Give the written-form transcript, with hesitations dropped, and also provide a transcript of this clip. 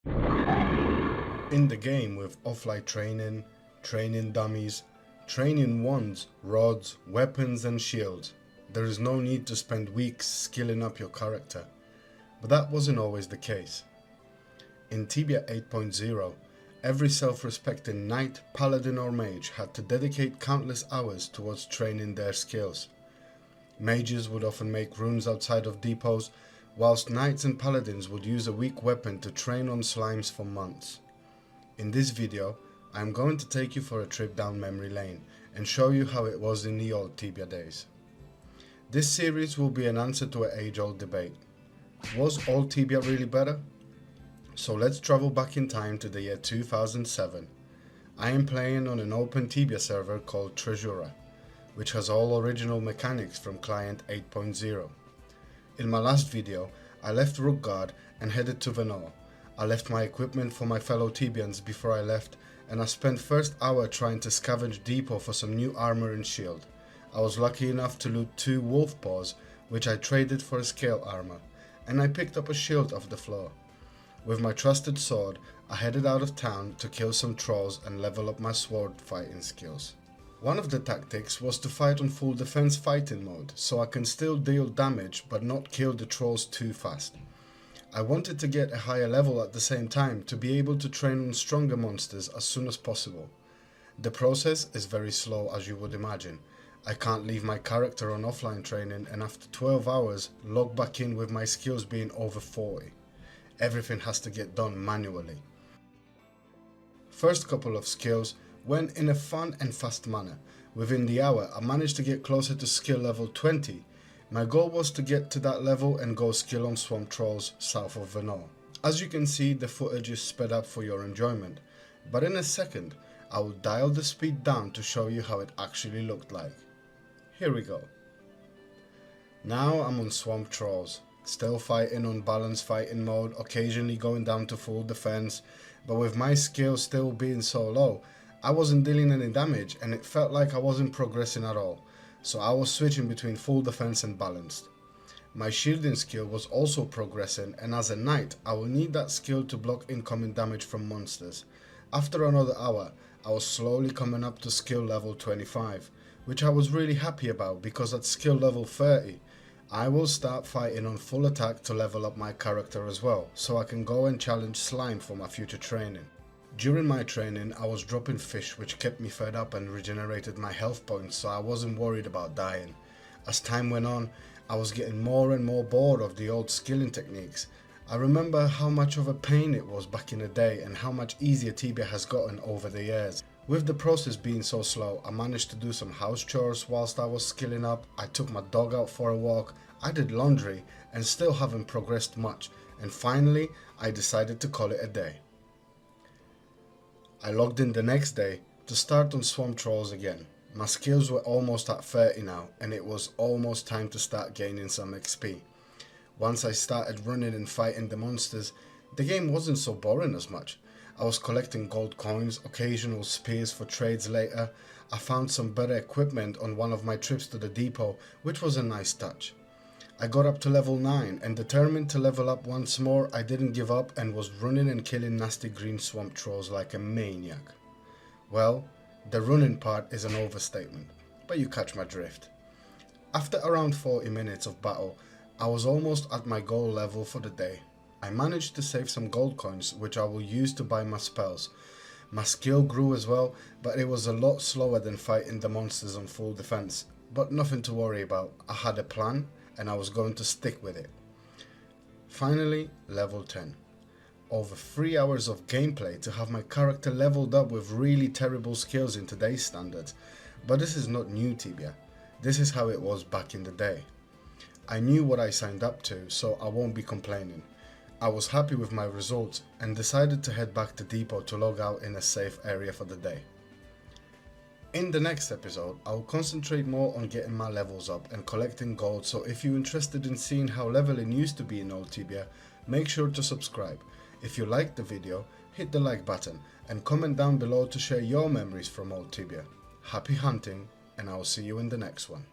In the game with offline training, training dummies, training wands, rods, weapons and shields, there is no need to spend weeks skilling up your character, but that wasn't always the case. In Tibia 8.0, every self-respecting knight, paladin or mage had to dedicate countless hours towards training their skills. Mages would often make runes outside of depots, whilst knights and paladins would use a weak weapon to train on slimes for months. In this video, I am going to take you for a trip down memory lane and show you how it was in the old Tibia days. This series will be an answer to an age-old debate. Was old Tibia really better? So let's travel back in time to the year 2007. I am playing on an open Tibia server called Treasura, which has all original mechanics from client 8.0. In my last video, I left Rookguard and headed to Venor. I left my equipment for my fellow Tibians before I left, and I spent first hour trying to scavenge depot for some new armor and shield. I was lucky enough to loot 2 wolf paws, which I traded for a scale armor, and I picked up a shield off the floor. With my trusted sword, I headed out of town to kill some trolls and level up my sword fighting skills. One of the tactics was to fight on full defense fighting mode, so I can still deal damage but not kill the trolls too fast. I wanted to get a higher level at the same time to be able to train on stronger monsters as soon as possible. The process is very slow, as you would imagine. I can't leave my character on offline training and after 12 hours log back in with my skills being over 40. Everything has to get done manually. First couple of skills went in a fun and fast manner. Within the hour I managed to get closer to skill level 20. My goal was to get to that level and go skill on swamp trolls south of Venor. As you can see, the footage is sped up for your enjoyment, but in a second I will dial the speed down to show you how it actually looked like. Here we go. Now I'm on swamp trolls, still fighting on balanced fighting mode, occasionally going down to full defense, but with my skill still being so low, I wasn't dealing any damage and it felt like I wasn't progressing at all. So I was switching between full defense and balanced. My shielding skill was also progressing, and as a knight I will need that skill to block incoming damage from monsters. After another hour I was slowly coming up to skill level 25, which I was really happy about because at skill level 30 I will start fighting on full attack to level up my character as well, so I can go and challenge slime for my future training. During my training I was dropping fish, which kept me fed up and regenerated my health points, so I wasn't worried about dying. As time went on, I was getting more and more bored of the old skilling techniques. I remember how much of a pain it was back in the day and how much easier Tibia has gotten over the years. With the process being so slow, I managed to do some house chores whilst I was skilling up. I took my dog out for a walk, I did laundry and still haven't progressed much, and finally I decided to call it a day. I logged in the next day to start on swamp trolls again. My skills were almost at 30 now and it was almost time to start gaining some XP. Once I started running and fighting the monsters, the game wasn't so boring as much. I was collecting gold coins, occasional spears for trades later. I found some better equipment on one of my trips to the depot, which was a nice touch. I got up to level 9 and determined to level up once more. I didn't give up and was running and killing nasty green swamp trolls like a maniac. Well, the running part is an overstatement, but you catch my drift. After around 40 minutes of battle, I was almost at my goal level for the day. I managed to save some gold coins, which I will use to buy my spells. My skill grew as well, but it was a lot slower than fighting the monsters on full defense. But nothing to worry about. I had a plan and I was going to stick with it. Finally, level 10. Over 3 hours of gameplay to have my character leveled up with really terrible skills in today's standards. But this is not new Tibia. This is how it was back in the day. I knew what I signed up to, so I won't be complaining. I was happy with my results and decided to head back to depot to log out in a safe area for the day. In the next episode, I will concentrate more on getting my levels up and collecting gold, so if you're interested in seeing how leveling used to be in old Tibia, make sure to subscribe. If you liked the video, hit the like button and comment down below to share your memories from old Tibia. Happy hunting, and I will see you in the next one.